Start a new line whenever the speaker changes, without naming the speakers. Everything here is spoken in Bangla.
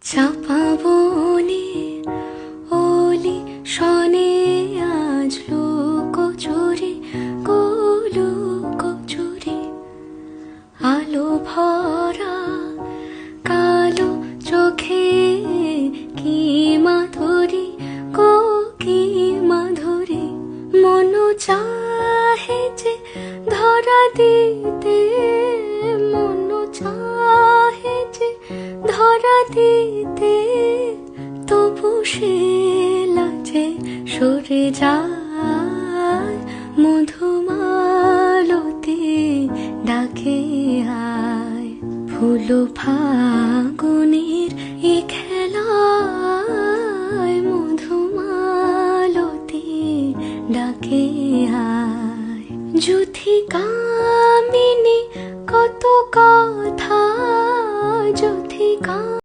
চাপা বনে ওলি শনে আজ লুকোচুরি লুকোচুরি আলো ভরা কালো চোখে কি মাধুরী কি মাধুরী মন চাহে যে ধরা দিতে মন চাহে যে ধরা দিতে তবু সে লাজে সরে যায় মধুমালতি ডাকে আয় ফুল